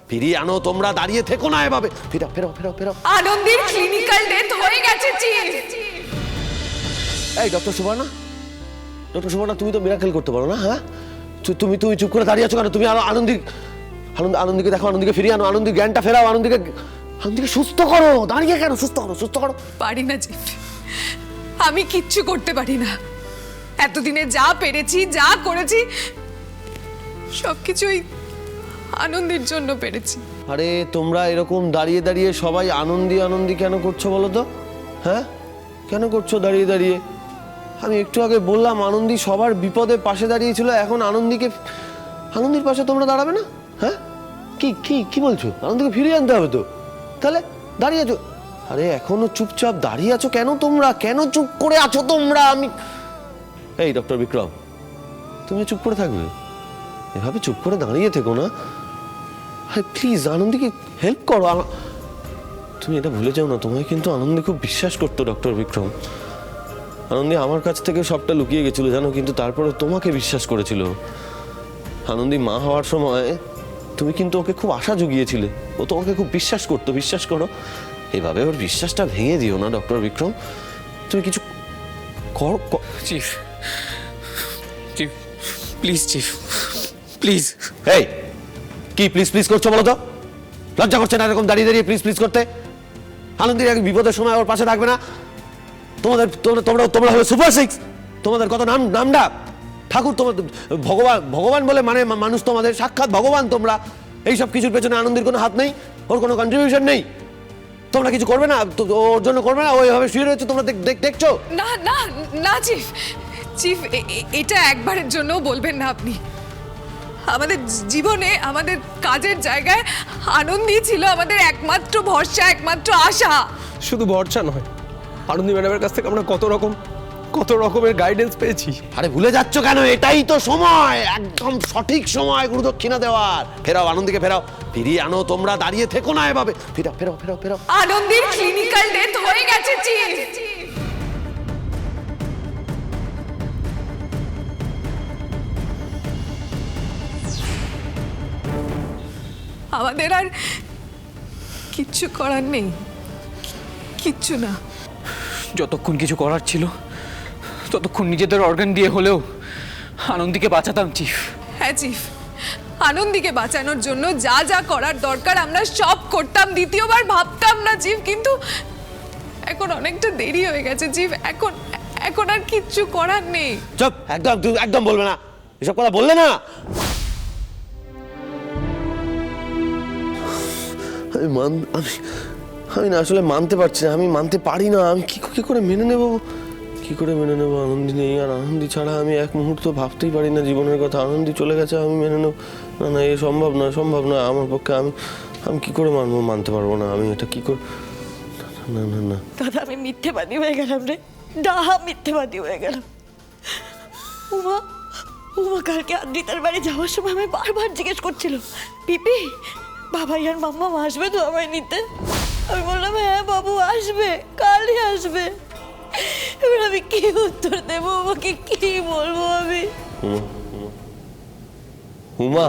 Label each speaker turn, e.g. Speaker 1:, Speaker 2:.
Speaker 1: ফিরিয়ে আনো, তোমরা দাঁড়িয়ে থেকো না এভাবে। ফেরাও ফেরাও ফেরাও ফেরাও।
Speaker 2: আনন্দের ক্লিনিক্যাল ডেথ হয়ে গেছে চিফ।
Speaker 1: এই ডক্টর সুবর্ণা, ডক্টর সুবর্ণা, তুমি তো মিরাকেল করতে পারো না? হ্যাঁ, তুমি তুমি চুপ করে দাঁড়িয়ে আছো কেন? তুমি আনন্দীকে দেখো, আনন্দীকে ফিরিয়ে আনো, আনন্দীর জ্ঞানটা ফেরাও, আনন্দীকে সুস্থ করো। দাঁড়িয়ে কেন? সুস্থ করো, সুস্থ করো।
Speaker 2: পারি না চিফ, আমি কিচ্ছু করতে পারি না। এতদিনে যা পেরেছি, যা করেছি, সবকিছুই আনন্দের জন্য পেরেছি।
Speaker 1: আরে তোমরা এরকম দাঁড়িয়ে দাঁড়িয়ে সবাই আনন্দী কেন করছো বলো তো? হ্যাঁ, কেন করছো দাঁড়িয়ে দাঁড়িয়ে? আমি একটু আগে বললাম আনন্দী সবার বিপদে পাশে দাঁড়িয়েছিল, এখন আনন্দীর পাশে তোমরা দাঁড়াবে না? হ্যাঁ, কি কি কি বলছো? আনন্দীকে ফিরিয়ে আনতে হবে তো, তাহলে দাঁড়িয়ে আছো। আরে এখনো চুপচাপ দাঁড়িয়ে আছো কেন তোমরা? কেন চুপ করে আছো তোমরা? এই ডক্টর বিক্রম, তুমি চুপ করে থাকবে? এভাবে চুপ করে দাঁড়িয়ে থেকো না। আরে প্লিজ আনন্দীকে হেল্প করো। তুমি এটা ভুলে যাও না, তোমায় কিন্তু আনন্দী খুব বিশ্বাস করতো ডক্টর বিক্রম। আনন্দী আমার কাছ থেকে সবটা লুকিয়ে গেছিল জানো, কিন্তু তারপরে তোমাকে বিশ্বাস করেছিল। আনন্দী মা হওয়ার সময় তুমি কিন্তু ওকে খুব আশা জুগিয়েছিলে, ও তোমাকে খুব বিশ্বাস করতো। বিশ্বাস করো, এভাবে ওর বিশ্বাসটা ভেঙে দিও না ডক্টর বিক্রম। তুমি কিছু করো।
Speaker 3: Chief, chief please, chief please.
Speaker 1: এই কি প্লিজ প্লিজ করছো বলো তো? লজ্জা করছে না এরকম দাঁড়িয়ে দাঁড়িয়ে প্লিজ প্লিজ করতে? আনন্দীর এক বিপদের সময় ওর পাশে থাকবে না? তোমরা হলো সুপার সিক্স, তোমাদের কত নাম ডাক। ঠাকুর তোমাদের, ভগবান বলে মানে মানুষ, তোমাদের সাক্ষাৎ ভগবান তোমরা। এইসব কিছুর পেছনে আনন্দীর কোনো হাত নেই, ওর কোনো কন্ট্রিবিউশন নেই। তোমরা কিছু করবে না, ওর জন্য করবে না? ওইভাবে শুয়ে রয়েছে, তোমরা দেখছো?
Speaker 2: না না না চিফ, চিফ এটা একবারের জন্য বলবেন না আপনি। আমাদের জীবনে, আমাদের কাজের জায়গায় আনন্দী ছিল আমাদের একমাত্র ভরসা, একমাত্র আশা।
Speaker 3: শুধু ভরসা নয়, আনন্দী ম্যাডামের কাছ থেকে আমরা কত রকমের গাইডেন্স পেয়েছি।
Speaker 1: আরে ভুলে যাচ্ছ কেন? এটাই তো সময়, একদম সঠিক সময় গুরুদক্ষিণা দেওয়ার। ফেরাও আনন্দীকে, ফেরাও, ফিরিয়ে আনো, তোমরা দাঁড়িয়ে থেকো না এভাবে। ফেরাও ফেরাও ফেরাও ফেরাও।
Speaker 2: আনন্দের ক্লিনিক্যাল ডেথ হয়ে গেছে চিফ। আমাদের আর কিচ্ছু করার নেই, কিচ্ছু না।
Speaker 3: যতক্ষণ কিছু করার ছিল ততক্ষণ নিজেদের অর্গান দিয়ে হলেও আনন্দীকে বাঁচাতাম চিফ।
Speaker 2: হ্যাঁ চিফ, আনন্দীকে বাঁচানোর জন্য যা যা করার দরকার আমরা সব করতাম, দ্বিতীয়বার ভাবতাম না চিফ। কিন্তু এখন অনেকটা দেরি হয়ে গেছে চিফ, এখন আর কিচ্ছু করার নেই।
Speaker 1: চুপ, একদম বলবে না, এসব কথা বললে না। আমি না আসলে মানতে পারছি না, আমি মানতে পারি না। আমি কি করে মেনে নেব? কি করে মেনে নেবো আনন্দী নেই? আর আনন্দী ছাড়া আমি এক মুহূর্ত ভাবতেই পারি না জীবনের কথা। আনন্দী চলে গেছে, আমি মেনে নেব না, এ সম্ভব নয় আমার পক্ষে। আমি কি করে মানতে পারবো না। আমি এটা কি করে? না।
Speaker 4: দাদা, আমি মিথ্যেবাদী হয়ে গেলাম রে, মিথ্যেবাদী হয়ে গেলাম। উমা কালকে আদ্রিতার বাড়ি যাওয়ার সময় আমি বারবার জিজ্ঞেস করছিল, পিপি বাবাই আর মাম্মা আসবে তো আমায় নিতে? আমি বললাম হ্যাঁ বাবু আসবে, কালই আসবে। এবার আমি কি উত্তর দেবো? আমাকে কি বলবো আমি?
Speaker 1: উমা